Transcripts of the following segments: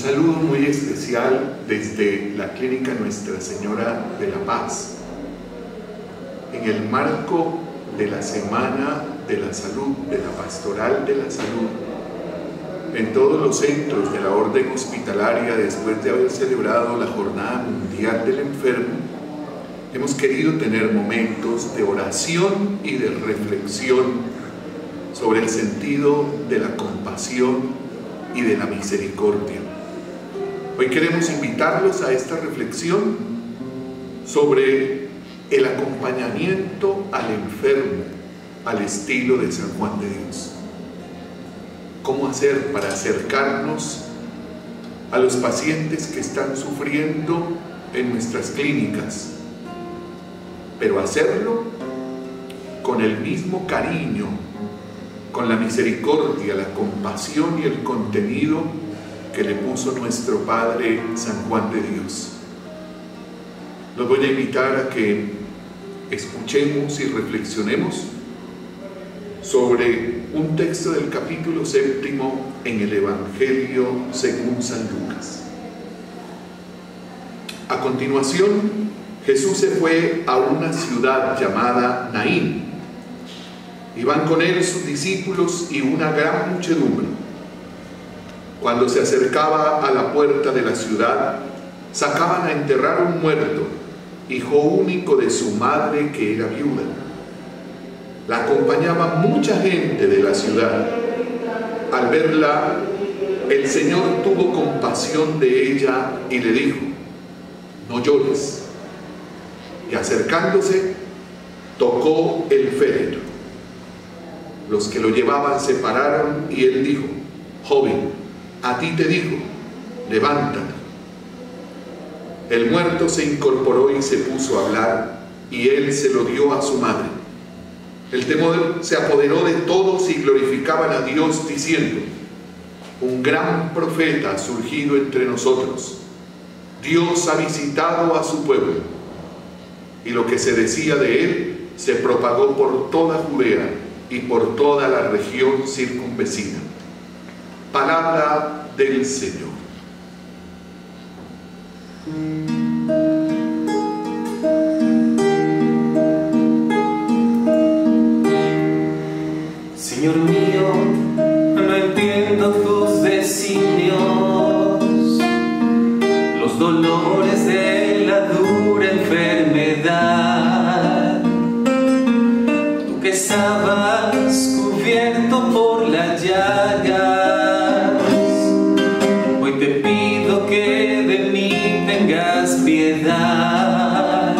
saludo muy especial desde la Clínica Nuestra Señora de la Paz, en el marco de la Semana de la Salud, de la Pastoral de la Salud, en todos los centros de la Orden Hospitalaria, después de haber celebrado la Jornada Mundial del Enfermo, hemos querido tener momentos de oración y de reflexión sobre el sentido de la compasión y de la misericordia. Hoy queremos invitarlos a esta reflexión sobre el acompañamiento al enfermo al estilo de San Juan de Dios. ¿Cómo hacer para acercarnos a los pacientes que están sufriendo en nuestras clínicas? Pero hacerlo con el mismo cariño, con la misericordia, la compasión y el contenido que le puso nuestro Padre San Juan de Dios. Los voy a invitar a que escuchemos y reflexionemos sobre un texto del capítulo 7 en el Evangelio según San Lucas. A continuación, Jesús se fue a una ciudad llamada Naín. Iban con él sus discípulos y una gran muchedumbre. Cuando se acercaba a la puerta de la ciudad, sacaban a enterrar un muerto, hijo único de su madre que era viuda. La acompañaba mucha gente de la ciudad. Al verla, el Señor tuvo compasión de ella y le dijo: no llores. Y acercándose, tocó el féretro. Los que lo llevaban se pararon y él dijo: joven, a ti te digo, levántate. El muerto se incorporó y se puso a hablar, y él se lo dio a su madre. El temor se apoderó de todos y glorificaban a Dios diciendo: un gran profeta ha surgido entre nosotros. Dios ha visitado a su pueblo. Y lo que se decía de él se propagó por toda Judea y por toda la región circunvecina. Palabra del Señor. Señor mío, no entiendo tus designios, los dolores de la dura enfermedad. Tú que estabas cubierto por la llaga, hoy te pido que de mí tengas piedad.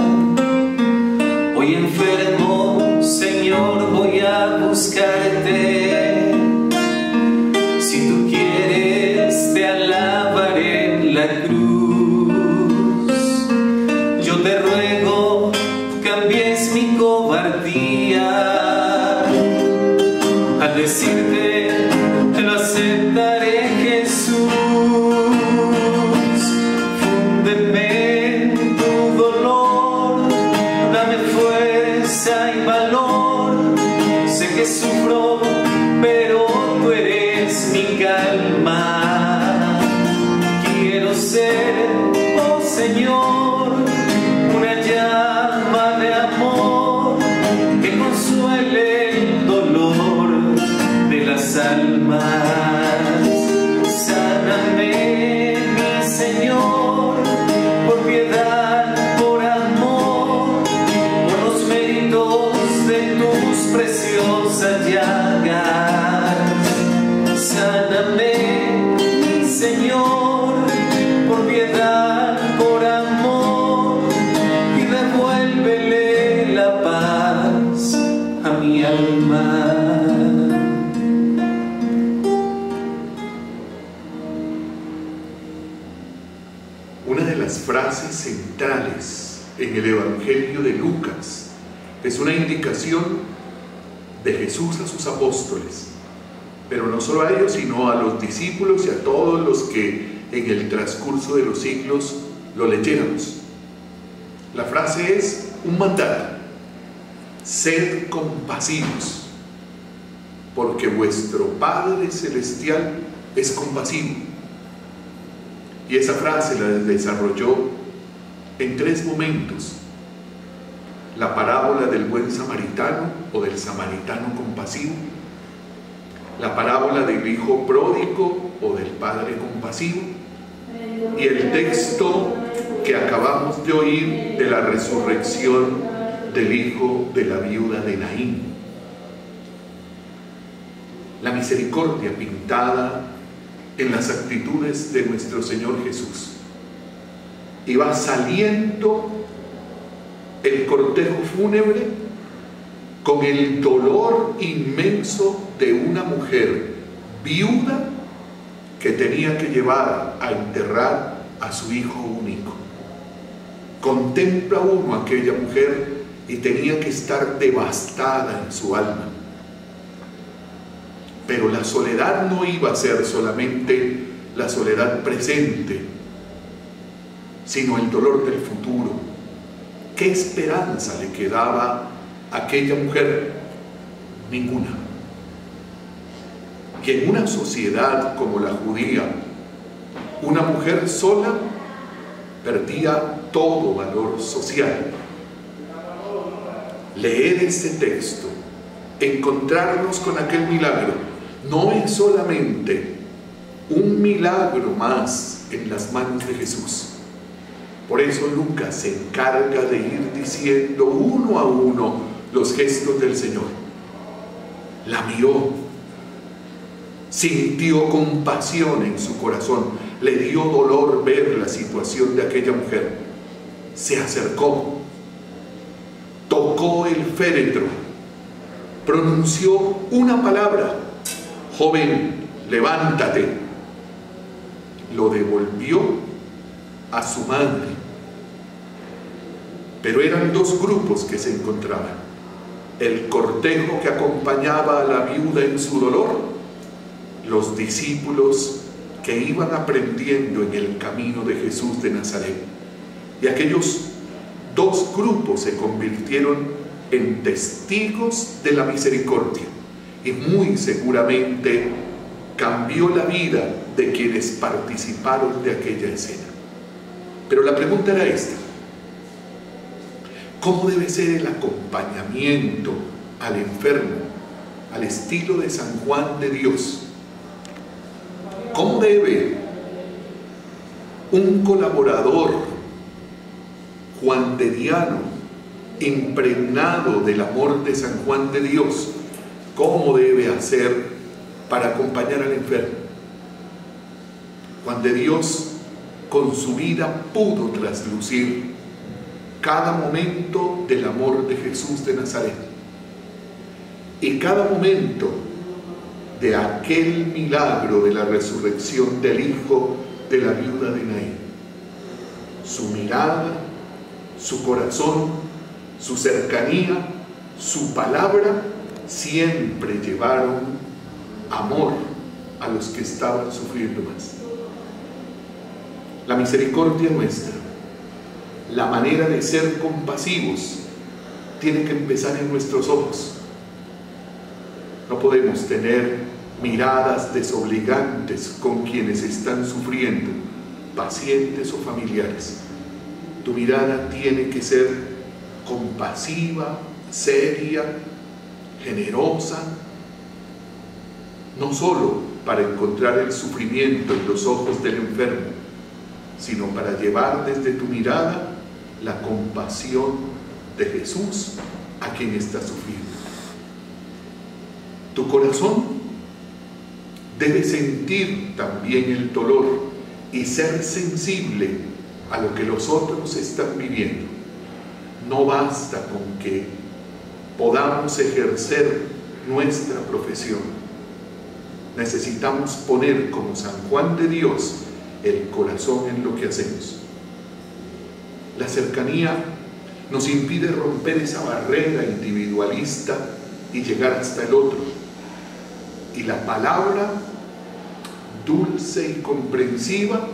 Hoy enfermo, Señor, voy a buscarte. Si tú quieres, te alabaré en la cruz. Yo te ruego, cambies mi cobardía. Al decirte, te lo aceptaré, Jesús. Fúndeme en tu dolor, dame fuerza y valor. Sé que sufro, pero tú eres mi calma. Quiero ser, oh Señor, una llama de amor que consuele el dolor de las almas. Sáname, mi Señor, por piedad, por amor, por los méritos de tus preciosas llagas. Sáname, mi Señor, por piedad, por amor, y devuélvele la paz a mi alma. Una de las frases centrales en el Evangelio de Lucas es una indicación de Jesús a sus apóstoles, pero no solo a ellos, sino a los discípulos y a todos los que en el transcurso de los siglos lo leyéramos. La frase es un mandato: sed compasivos, porque vuestro Padre Celestial es compasivo. Y esa frase la desarrolló en 3 momentos: la parábola del buen samaritano o del samaritano compasivo, la parábola del hijo pródigo o del padre compasivo, y el texto que acabamos de oír de la resurrección del hijo de la viuda de Naín. La misericordia pintada en las actitudes de nuestro Señor Jesús. Y va saliendo el cortejo fúnebre con el dolor inmenso de una mujer viuda que tenía que llevar a enterrar a su hijo único. Contempla uno a aquella mujer y tenía que estar devastada en su alma. Pero la soledad no iba a ser solamente la soledad presente, sino el dolor del futuro. ¿Qué esperanza le quedaba a aquella mujer? Ninguna. Y en una sociedad como la judía, una mujer sola perdía todo valor social. Leer este texto, encontrarnos con aquel milagro, no es solamente un milagro más en las manos de Jesús. Por eso Lucas se encarga de ir diciendo uno a uno los gestos del Señor. La miró, sintió compasión en su corazón, le dio dolor ver la situación de aquella mujer. Se acercó, tocó el féretro, pronunció una palabra: joven, levántate. Lo devolvió a su madre. Pero eran 2 grupos que se encontraban: el cortejo que acompañaba a la viuda en su dolor, los discípulos que iban aprendiendo en el camino de Jesús de Nazaret. Y aquellos 2 grupos se convirtieron en testigos de la misericordia, y muy seguramente cambió la vida de quienes participaron de aquella escena. Pero la pregunta era esta: ¿cómo debe ser el acompañamiento al enfermo al estilo de San Juan de Dios? ¿Cómo debe un colaborador juanderiano, impregnado del amor de San Juan de Dios, cómo debe hacer para acompañar al enfermo? Juan de Dios con su vida pudo traslucir cada momento del amor de Jesús de Nazaret, y cada momento de aquel milagro de la resurrección del hijo de la viuda de Naín. Su mirada, su corazón, su cercanía, su palabra siempre llevaron amor a los que estaban sufriendo más. La misericordia nuestra, la manera de ser compasivos, tiene que empezar en nuestros ojos. No podemos tener miradas desobligantes con quienes están sufriendo, pacientes o familiares. Tu mirada tiene que ser compasiva, seria, generosa, no solo para encontrar el sufrimiento en los ojos del enfermo, sino para llevar desde tu mirada la compasión de Jesús a quien está sufriendo. Tu corazón debe sentir también el dolor y ser sensible a lo que los otros están viviendo. No basta con que podamos ejercer nuestra profesión. Necesitamos poner, como San Juan de Dios, el corazón en lo que hacemos. La cercanía nos impide romper esa barrera individualista y llegar hasta el otro. Y la palabra dulce y comprensiva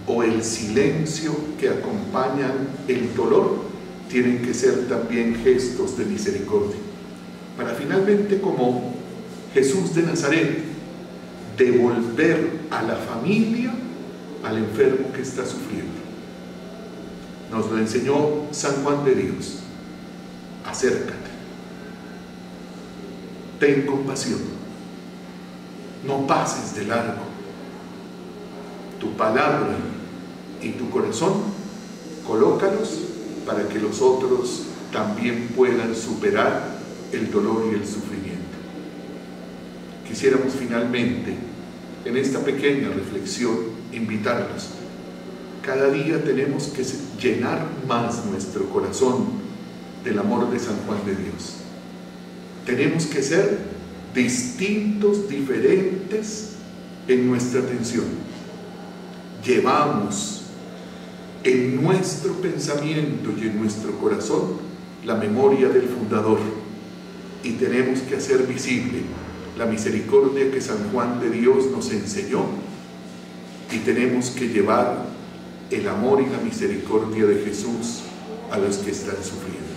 o el silencio que acompañan el dolor tienen que ser también gestos de misericordia, para finalmente, como Jesús de Nazaret, devolver a la familia al enfermo que está sufriendo. Nos lo enseñó San Juan de Dios. Acércate, ten compasión, no pases de largo. Tu palabra y tu corazón, colócalos para que los otros también puedan superar el dolor y el sufrimiento. Quisiéramos finalmente, en esta pequeña reflexión, invitarlos. Cada día tenemos que llenar más nuestro corazón del amor de San Juan de Dios. Tenemos que ser distintos, diferentes en nuestra atención. Llevamos en nuestro pensamiento y en nuestro corazón la memoria del fundador, y tenemos que hacer visible la misericordia que San Juan de Dios nos enseñó, y tenemos que llevar el amor y la misericordia de Jesús a los que están sufriendo.